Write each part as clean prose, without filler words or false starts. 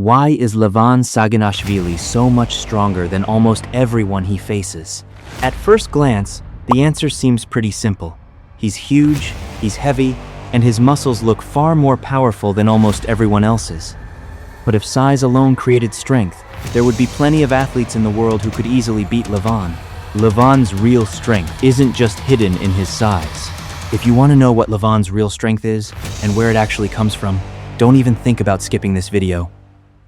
Why is Levan Saginashvili so much stronger than almost everyone he faces? At first glance, the answer seems pretty simple. He's huge, he's heavy, and his muscles look far more powerful than almost everyone else's. But if size alone created strength, there would be plenty of athletes in the world who could easily beat Levan. Levan's real strength isn't just hidden in his size. If you want to know what Levan's real strength is and where it actually comes from, don't even think about skipping this video.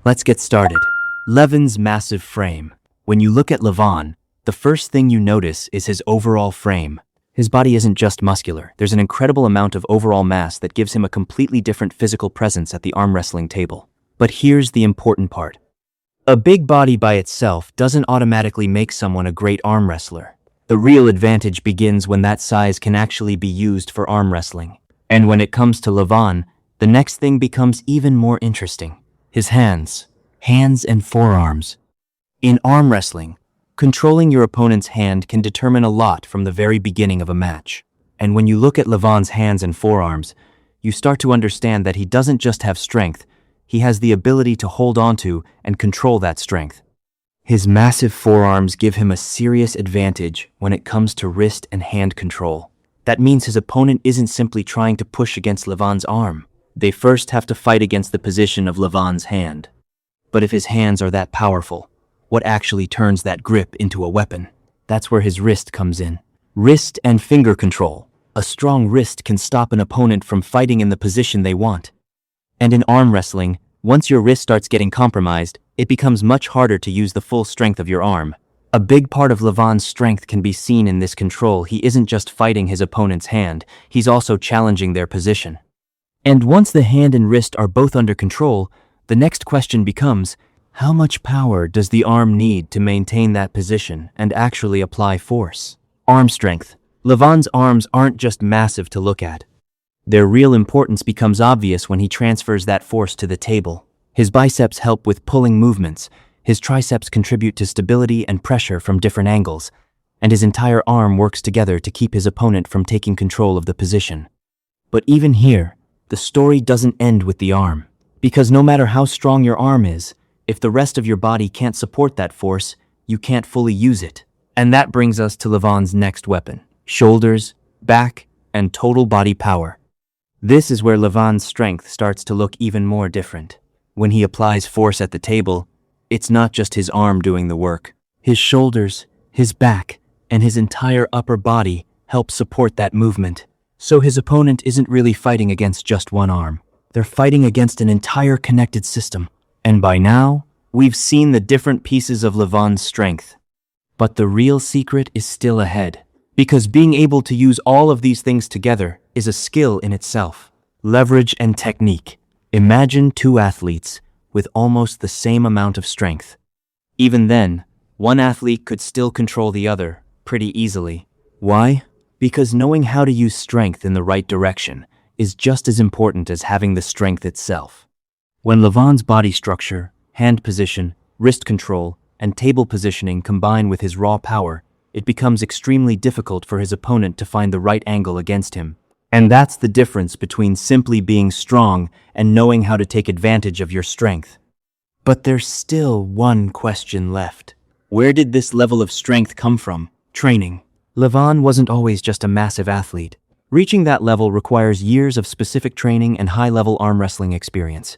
Let's get started. Levan's massive frame. When you look at Levan, the first thing you notice is his overall frame. His body isn't just muscular. There's an incredible amount of overall mass that gives him a completely different physical presence at the arm wrestling table. But here's the important part. A big body by itself doesn't automatically make someone a great arm wrestler. The real advantage begins when that size can actually be used for arm wrestling. And when it comes to Levan, the next thing becomes even more interesting. His hands and forearms. In arm wrestling, controlling your opponent's hand can determine a lot from the very beginning of a match. And when you look at Levan's hands and forearms, you start to understand that he doesn't just have strength, he has the ability to hold onto and control that strength. His massive forearms give him a serious advantage when it comes to wrist and hand control. That means his opponent isn't simply trying to push against Levan's arm. They first have to fight against the position of Levan's hand. But if his hands are that powerful, what actually turns that grip into a weapon? That's where his wrist comes in. Wrist and finger control. A strong wrist can stop an opponent from fighting in the position they want. And in arm wrestling, once your wrist starts getting compromised, it becomes much harder to use the full strength of your arm. A big part of Levan's strength can be seen in this control. He isn't just fighting his opponent's hand, he's also challenging their position. And once the hand and wrist are both under control, the next question becomes, how much power does the arm need to maintain that position and actually apply force? Arm strength. Levan's arms aren't just massive to look at. Their real importance becomes obvious when he transfers that force to the table. His biceps help with pulling movements, his triceps contribute to stability and pressure from different angles, and his entire arm works together to keep his opponent from taking control of the position. But even here, the story doesn't end with the arm. Because no matter how strong your arm is, if the rest of your body can't support that force, you can't fully use it. And that brings us to Levan's next weapon: shoulders, back, and total body power. This is where Levan's strength starts to look even more different. When he applies force at the table, it's not just his arm doing the work. His shoulders, his back, and his entire upper body help support that movement. So his opponent isn't really fighting against just one arm. They're fighting against an entire connected system. And by now, we've seen the different pieces of Levan's strength. But the real secret is still ahead. Because being able to use all of these things together is a skill in itself. Leverage and technique. Imagine two athletes with almost the same amount of strength. Even then, one athlete could still control the other pretty easily. Why? Because knowing how to use strength in the right direction is just as important as having the strength itself. When Levan's body structure, hand position, wrist control, and table positioning combine with his raw power, it becomes extremely difficult for his opponent to find the right angle against him. And that's the difference between simply being strong and knowing how to take advantage of your strength. But there's still one question left. Where did this level of strength come from? Training. Levan wasn't always just a massive athlete. Reaching that level requires years of specific training and high-level arm wrestling experience.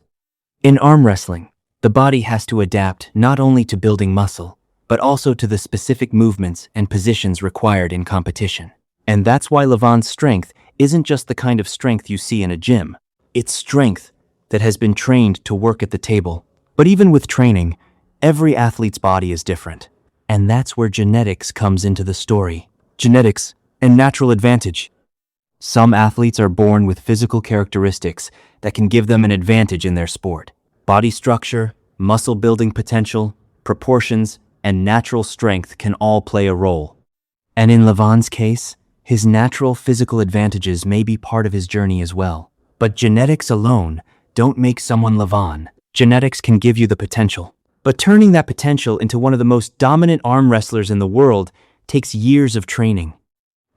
In arm wrestling, the body has to adapt not only to building muscle, but also to the specific movements and positions required in competition. And that's why Levan's strength isn't just the kind of strength you see in a gym. It's strength that has been trained to work at the table. But even with training, every athlete's body is different. And that's where genetics comes into the story. Genetics and natural advantage. Some athletes are born with physical characteristics that can give them an advantage in their sport. Body structure, muscle building potential, proportions, and natural strength can all play a role. And in Levan's case, his natural physical advantages may be part of his journey as well. But genetics alone don't make someone Levan. Genetics can give you the potential. But turning that potential into one of the most dominant arm wrestlers in the world takes years of training.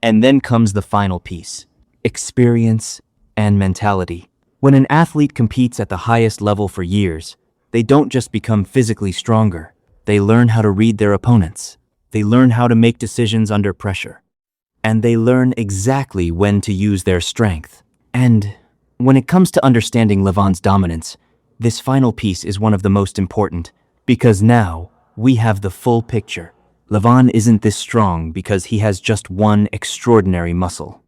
And then comes the final piece: experience and mentality. When an athlete competes at the highest level for years, they don't just become physically stronger. They learn how to read their opponents. They learn how to make decisions under pressure. And they learn exactly when to use their strength. And when it comes to understanding Levan's dominance, this final piece is one of the most important, because now we have the full picture. Levan isn't this strong because he has just one extraordinary muscle.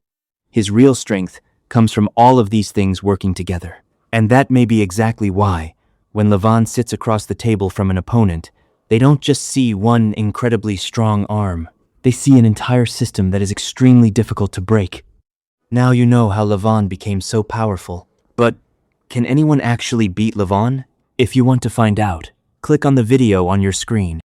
His real strength comes from all of these things working together. And that may be exactly why, when Levan sits across the table from an opponent, they don't just see one incredibly strong arm. They see an entire system that is extremely difficult to break. Now you know how Levan became so powerful. But can anyone actually beat Levan? If you want to find out, click on the video on your screen.